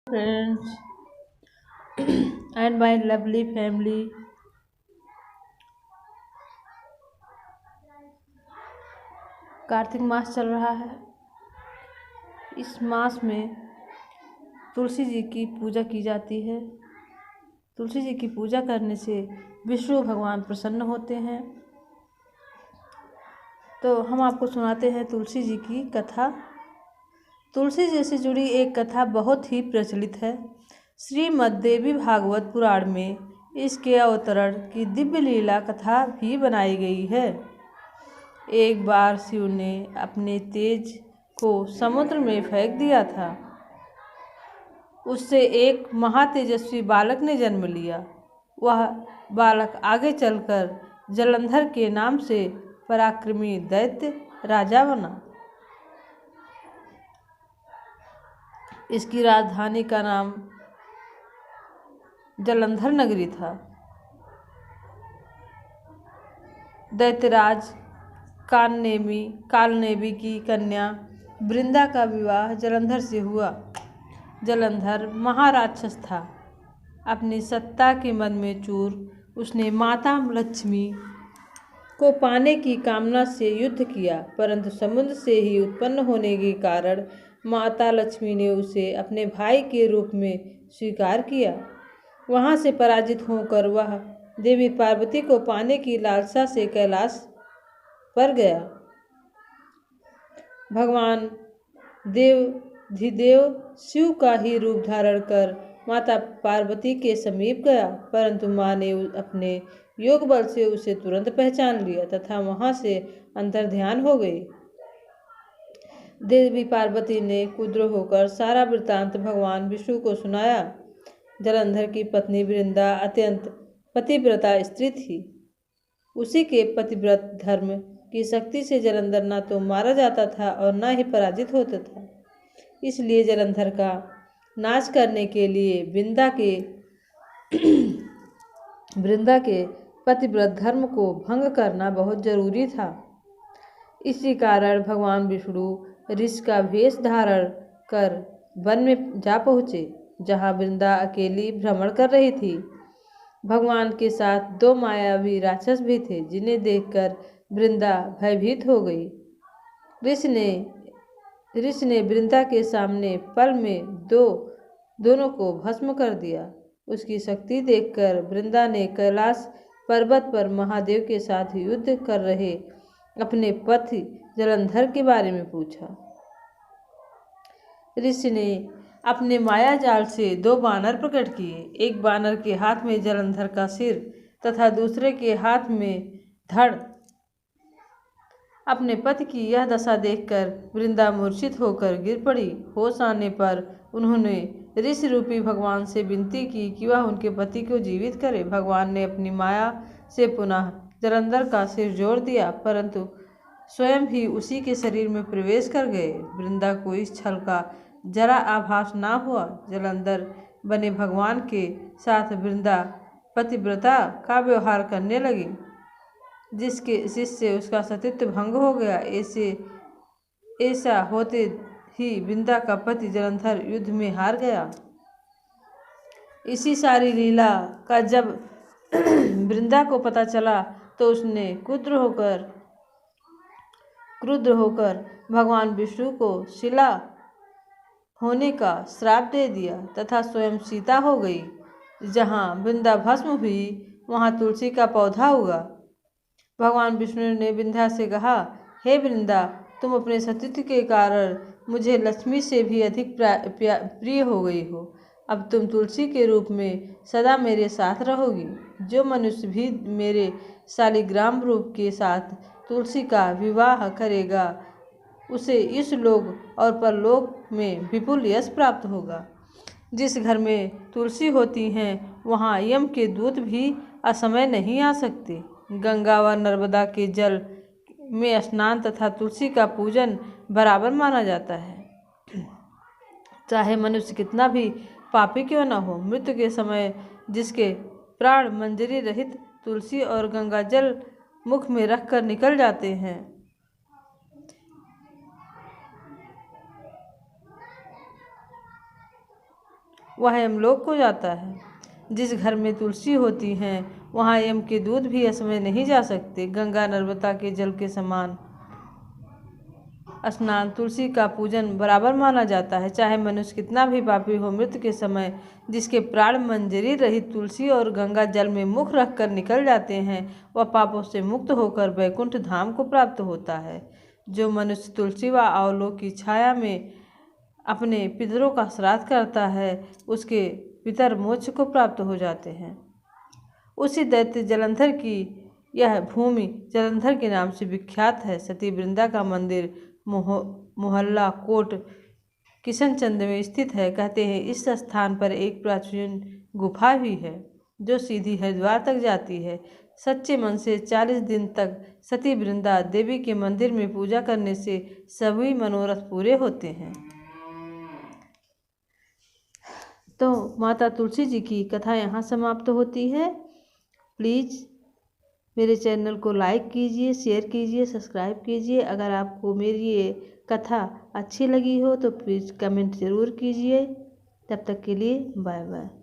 Friends and my lovely family. Kartik मास चल रहा है। इस मास में तुलसी जी की पूजा की जाती है। तुलसी जी की पूजा करने से विष्णु भगवान प्रसन्न होते हैं। तो हम आपको सुनाते हैं तुलसी जी की कथा। तुलसी जी से जुड़ी एक कथा बहुत ही प्रचलित है। श्रीमद् देवी भागवत पुराण में इसके अवतरण की दिव्य लीला कथा भी बनाई गई है। एक बार शिव ने अपने तेज को समुद्र में फेंक दिया था। उससे एक महातेजस्वी बालक ने जन्म लिया। वह बालक आगे चलकर जलंधर के नाम से पराक्रमी दैत्य राजा बना। इसकी राजधानी का नाम जलंधर नगरी था। दैत्यराज कालनेमी की कन्या वृंदा का विवाह जलंधर से हुआ। जलंधर महाराक्षस था। अपनी सत्ता के मद में चूर उसने माता लक्ष्मी को पाने की कामना से युद्ध किया, परंतु समुद्र से ही उत्पन्न होने के कारण माता लक्ष्मी ने उसे अपने भाई के रूप में स्वीकार किया। वहां से पराजित होकर वह देवी पार्वती को पाने की लालसा से कैलाश पर गया। भगवान देवाधिदेव शिव का ही रूप धारण कर माता पार्वती के समीप गया, परंतु माँ ने अपने योग बल से उसे तुरंत पहचान लिया तथा वहां से अंतर्ध्यान हो गई। देवी पार्वती ने क्रुद्ध होकर सारा वृत्तांत भगवान विष्णु को सुनाया। जलंधर की पत्नी वृंदा अत्यंत पतिव्रता स्त्री थी। उसी के पतिव्रत धर्म की शक्ति से जलंधर न तो मारा जाता था और न ही पराजित होता था। इसलिए जलंधर का नाश करने के लिए वृंदा के पतिव्रत धर्म को भंग करना बहुत जरूरी था। इसी कारण भगवान विष्णु ऋषि का वेश धारण कर वन में जा पहुँचे, जहाँ वृंदा अकेली भ्रमण कर रही थी। भगवान के साथ दो मायावी राक्षस भी थे, जिन्हें देखकर वृंदा भयभीत हो गई। ऋषि ने वृंदा के सामने पल में दोनों को भस्म कर दिया। उसकी शक्ति देखकर वृंदा ने कैलाश पर्वत पर महादेव के साथ युद्ध कर रहे अपने पति जलंधर के बारे में पूछा। ऋषि ने अपने माया जाल से दो बानर प्रकट किए। एक बानर के हाथ में जलंधर का सिर तथा दूसरे के हाथ में धड़। अपने पति की यह दशा देखकर वृंदा मूर्छित होकर गिर पड़ी। होश आने पर उन्होंने ऋषि रूपी भगवान से विनती की कि वह उनके पति को जीवित करे। भगवान ने अपनी माया से पुनः जलंधर का सिर जोड़ दिया, परंतु स्वयं भी उसी के शरीर में प्रवेश कर गए। वृंदा को इस छल का जरा आभास ना हुआ। जलंधर बने भगवान के साथ वृंदा पतिव्रता का व्यवहार करने लगी, जिससे उसका सतीत्व भंग हो गया। ऐसा होते ही वृंदा का पति जलंधर युद्ध में हार गया। इसी सारी लीला का जब वृंदा को पता चला तो उसने क्रुद्ध होकर भगवान विष्णु को शिला होने का श्राप दे दिया तथा स्वयं सीता हो गई। जहाँ वृंदा भस्म हुई वहाँ तुलसी का पौधा उगा। भगवान विष्णु ने वृंदा से कहा, हे वृंदा, तुम अपने सतीत्व के कारण मुझे लक्ष्मी से भी अधिक प्रिय हो गई हो। अब तुम तुलसी के रूप में सदा मेरे साथ रहोगी। जो मनुष्य भी मेरे शालिग्राम रूप के साथ तुलसी का विवाह करेगा, उसे इस लोक और परलोक में विपुल यश प्राप्त होगा। जिस घर में तुलसी होती हैं वहाँ यम के दूत भी असमय नहीं आ सकते। गंगा व नर्मदा के जल में स्नान तथा तुलसी का पूजन बराबर माना जाता है। चाहे मनुष्य कितना भी पापी क्यों न हो, मृत्यु के समय जिसके प्राण मंजरी रहित तुलसी और गंगा जल मुख में रखकर निकल जाते हैं, वह यमलोक को जाता है। जिस घर में तुलसी होती हैं वहाँ यम के दूत भी असमय नहीं जा सकते। गंगा नर्मदा के जल के समान स्नान तुलसी का पूजन बराबर माना जाता है। चाहे मनुष्य कितना भी पापी हो, मृत्यु के समय जिसके प्राण मंजरी रहित तुलसी और गंगा जल में मुख रखकर निकल जाते हैं, वह पापों से मुक्त होकर वैकुंठ धाम को प्राप्त होता है। जो मनुष्य तुलसी व आंवलों की छाया में अपने पितरों का श्राद्ध करता है, उसके पितर मोक्ष को प्राप्त हो जाते हैं। उसी दैत्य जलंधर की यह भूमि जलंधर के नाम से विख्यात है। सती वृंदा का मंदिर मोहल्ला कोट किशनचंद में स्थित है। कहते हैं इस स्थान पर एक प्राचीन गुफा भी है जो सीधी हरिद्वार तक जाती है। सच्चे मन से 40 दिन तक सती वृंदा देवी के मंदिर में पूजा करने से सभी मनोरथ पूरे होते हैं। तो माता तुलसी जी की कथा यहाँ समाप्त होती है। प्लीज़ मेरे चैनल को लाइक कीजिए, शेयर कीजिए, सब्सक्राइब कीजिए। अगर आपको मेरी ये कथा अच्छी लगी हो तो प्लीज़ कमेंट ज़रूर कीजिए। तब तक के लिए बाय बाय।